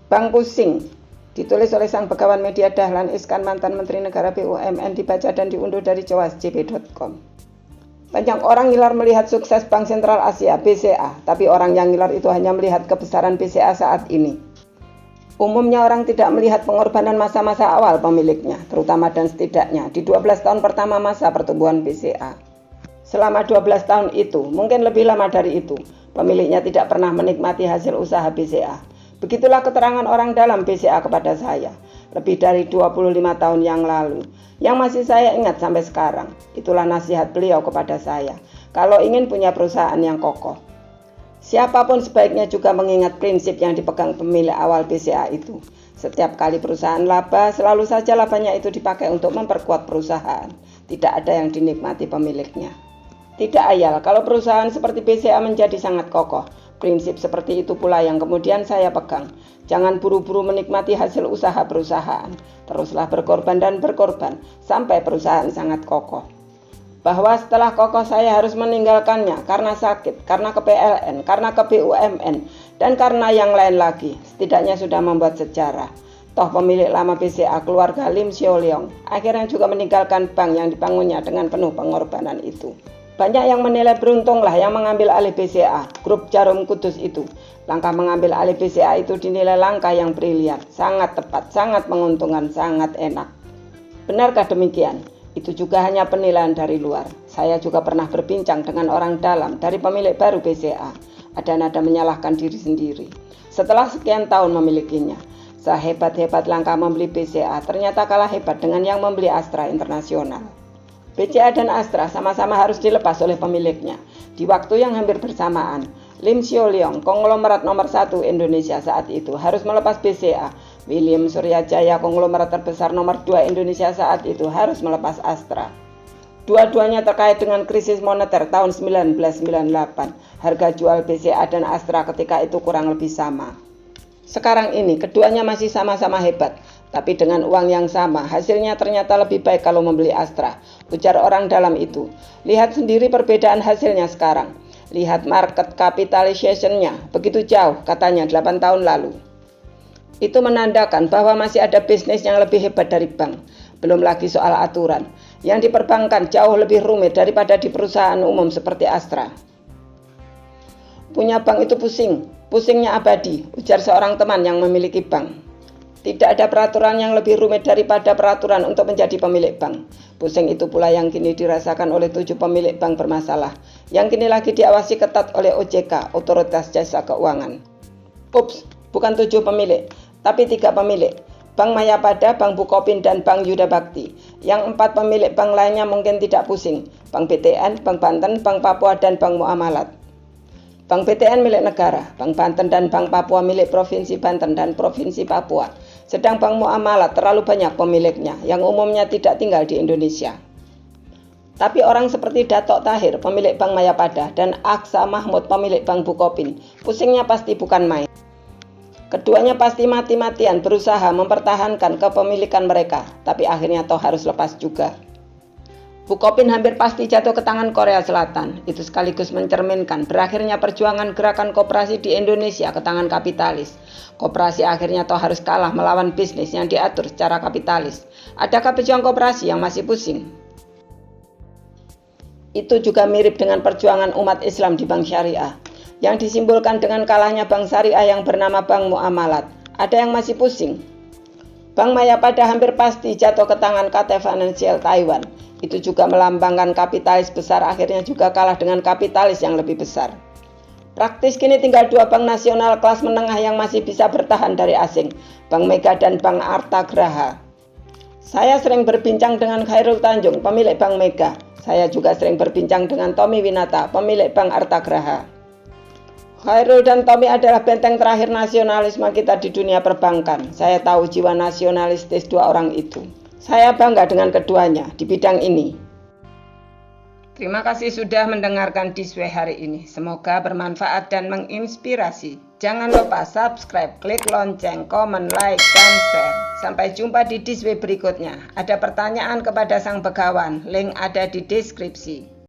Bank pusing, ditulis oleh Sang Begawan Media Dahlan Iskan, mantan Menteri Negara BUMN, dibaca dan diunduh dari cowasjb.com. Banyak orang ngiler melihat sukses Bank Sentral Asia (BCA), tapi orang yang ngiler itu hanya melihat kebesaran BCA saat ini. Umumnya orang tidak melihat pengorbanan masa-masa awal pemiliknya, terutama dan setidaknya di 12 tahun pertama masa pertumbuhan BCA. Selama 12 tahun itu, mungkin lebih lama dari itu, pemiliknya tidak pernah menikmati hasil usaha BCA. Begitulah keterangan orang dalam BCA kepada saya, lebih dari 25 tahun yang lalu, yang masih saya ingat sampai sekarang. Itulah nasihat beliau kepada saya, kalau ingin punya perusahaan yang kokoh. Siapapun sebaiknya juga mengingat prinsip yang dipegang pemilik awal BCA itu. Setiap kali perusahaan laba, selalu saja labanya itu dipakai untuk memperkuat perusahaan. Tidak ada yang dinikmati pemiliknya. Tidak ayal kalau perusahaan seperti BCA menjadi sangat kokoh. Prinsip seperti itu pula yang kemudian saya pegang. Jangan buru-buru menikmati hasil usaha perusahaan. Teruslah berkorban dan berkorban sampai perusahaan sangat kokoh. Bahwa setelah kokoh saya harus meninggalkannya karena sakit, karena ke PLN, karena ke BUMN, dan karena yang lain lagi. Setidaknya sudah membuat sejarah. Toh pemilik lama BCA, keluarga Lim Sio Leong, akhirnya juga meninggalkan bank yang dibangunnya dengan penuh pengorbanan itu. Banyak yang menilai beruntunglah yang mengambil alih BCA, grup Jarum Kudus itu. Langkah mengambil alih BCA itu dinilai langkah yang brilian, sangat tepat, sangat menguntungkan, sangat enak. Benarkah demikian? Itu juga hanya penilaian dari luar. Saya juga pernah berbincang dengan orang dalam dari pemilik baru BCA. Ada nada menyalahkan diri sendiri. Setelah sekian tahun memilikinya, sehebat-hebat langkah membeli BCA ternyata kalah hebat dengan yang membeli Astra Internasional. BCA dan Astra sama-sama harus dilepas oleh pemiliknya. Di waktu yang hampir bersamaan, Lim Sio Leong, konglomerat nomor 1 Indonesia saat itu, harus melepas BCA. William Suryajaya, konglomerat terbesar nomor 2 Indonesia saat itu, harus melepas Astra. Dua-duanya terkait dengan krisis moneter tahun 1998. Harga jual BCA dan Astra ketika itu kurang lebih sama. Sekarang ini keduanya masih sama-sama hebat, tapi dengan uang yang sama, hasilnya ternyata lebih baik kalau membeli Astra, ujar orang dalam itu. Lihat sendiri perbedaan hasilnya sekarang. Lihat market capitalization-nya, begitu jauh katanya 8 tahun lalu. Itu menandakan bahwa masih ada bisnis yang lebih hebat dari bank. Belum lagi soal aturan, yang diperbankan jauh lebih rumit daripada di perusahaan umum seperti Astra. Punya bank itu pusing. Pusingnya abadi, ujar seorang teman yang memiliki bank. Tidak ada peraturan yang lebih rumit daripada peraturan untuk menjadi pemilik bank. Pusing itu pula yang kini dirasakan oleh 7 pemilik bank bermasalah, yang kini lagi diawasi ketat oleh OJK, Otoritas Jasa Keuangan. Ups, bukan 7 pemilik, tapi 3 pemilik. Bank Mayapada, Bank Bukopin, dan Bank Yuda Bakti. Yang 4 pemilik bank lainnya mungkin tidak pusing. Bank BTN, Bank Banten, Bank Papua, dan Bank Muamalat. Bank BTN milik negara, Bank Banten dan Bank Papua milik Provinsi Banten dan Provinsi Papua. Sedang Bank Muamalat terlalu banyak pemiliknya yang umumnya tidak tinggal di Indonesia. Tapi orang seperti Datok Tahir, pemilik Bank Mayapada, dan Aksa Mahmud, pemilik Bank Bukopin, pusingnya pasti bukan main. Keduanya pasti mati-matian berusaha mempertahankan kepemilikan mereka, tapi akhirnya toh harus lepas juga. Bukopin hampir pasti jatuh ke tangan Korea Selatan. Itu sekaligus mencerminkan berakhirnya perjuangan gerakan koperasi di Indonesia ke tangan kapitalis. Koperasi akhirnya toh harus kalah melawan bisnis yang diatur secara kapitalis. Adakah pejuang koperasi yang masih pusing? Itu juga mirip dengan perjuangan umat Islam di Bank Syariah, yang disimbolkan dengan kalahnya Bank Syariah yang bernama Bank Muamalat. Ada yang masih pusing? Bank Mayapada hampir pasti jatuh ke tangan KT Financial Taiwan. Itu juga melambangkan kapitalis besar akhirnya juga kalah dengan kapitalis yang lebih besar. Praktis kini tinggal 2 bank nasional kelas menengah yang masih bisa bertahan dari asing, Bank Mega dan Bank Artagraha. Saya sering berbincang dengan Khairul Tanjung, pemilik Bank Mega. Saya juga sering berbincang dengan Tommy Winata, pemilik Bank Artagraha. Khairul dan Tommy adalah benteng terakhir nasionalisme kita di dunia perbankan. Saya tahu jiwa nasionalistis 2 orang itu. Saya bangga dengan keduanya di bidang ini. Terima kasih sudah mendengarkan Diswe hari ini. Semoga bermanfaat dan menginspirasi. Jangan lupa subscribe, klik lonceng, komen, like, dan share. Sampai jumpa di Diswe berikutnya. Ada pertanyaan kepada Sang Begawan, link ada di deskripsi.